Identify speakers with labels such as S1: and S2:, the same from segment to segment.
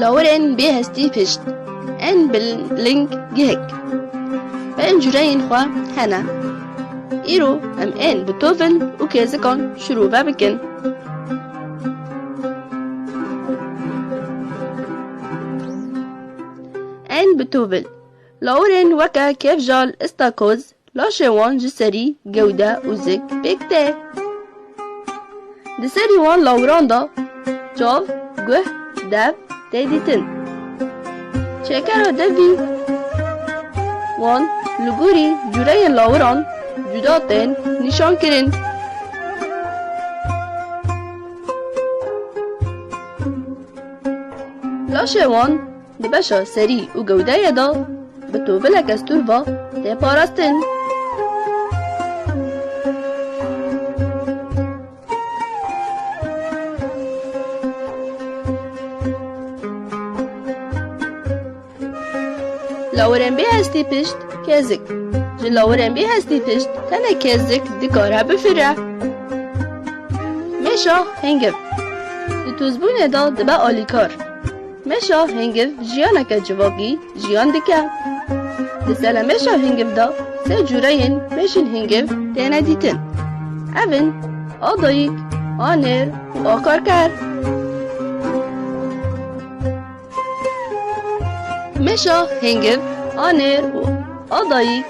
S1: لاورن به هستی پشت ان باللینک گهک و ان جرین خواه هنه ایرو ام ان بتوفل و کیزکان شروع بکن. ان بتوفل لاورن وکا کیف جال استاکوز لاشوان جسری گوده و زک بکته دسری وان لاوران دا جاو گوه دف دیدیتن چکر و دوی وان لگوری جوره لاوران جداتن نشان کرن. لاشوان دبشا سری و گوده دا به توفلک استوروا ده پارستن. لاورن به هستی پشت کزک لاورن به هستی پشت تنه کزک دکاره بفره میشا هنگف توزبون دا دبه آلیکار میشا هنگف جیانک جواگی جیان دکه دساله میشا هنگف دا سه جورین میشن هنگف تینه دیتن اون آدایک آنر و آکارکر میشا هنگف آنر و آدایک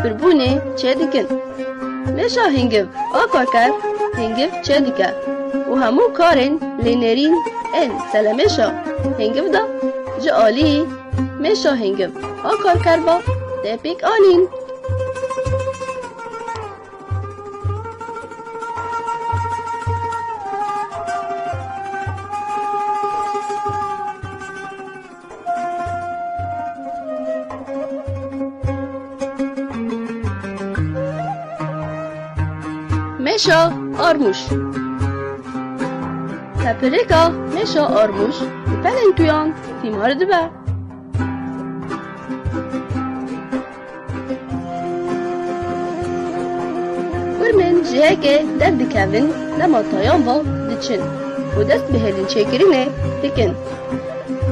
S1: بربونه چه دیکن میشا هنگف آکارکر هنگف چه دیکه و همو کارن لینرین ان سلمیشا هنگف دا جالی میشا هنگف آکارکر با دپیک آنین. میشا آرموش تپریکا میشا آرموش پلن تویان تیمار دبه ورمن جهه که در دکوین نما تایان با دچن و دست به هلین چکرینه دکن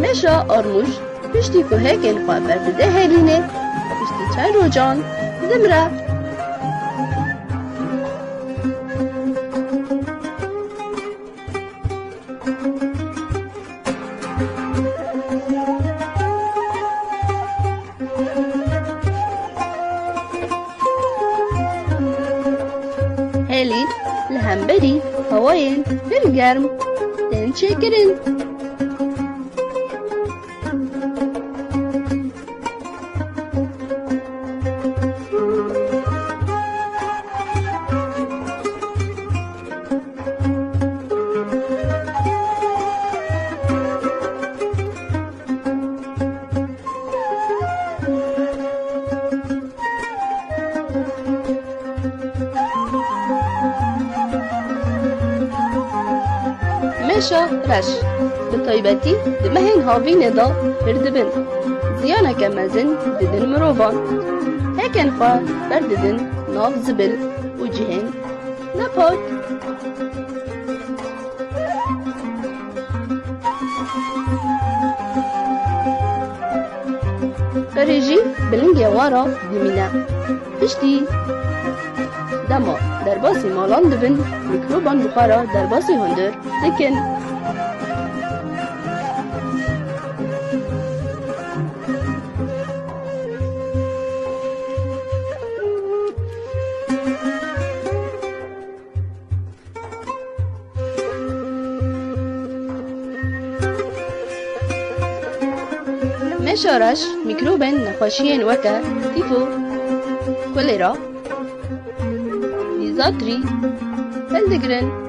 S1: میشا آرموش پشتی که هکن خواه برده هلینه پشتی چای رو جان دمره هلی لهمبری هواین برگرم دن چکرین میشا رش به طیبتی دمهن هاوین دا بردبن زیانه که مزن ددن مروفان هکن خواه برددن ناف زبل و جهن نپاک فرجی بلنگ وارا دمینه پشتی دما در باسی مالان دبن میکروبان بخارا در باسی هندر دکن مشارش میکروبن نخاشین وکه تیفو کولرا دیزاتری هلدگرن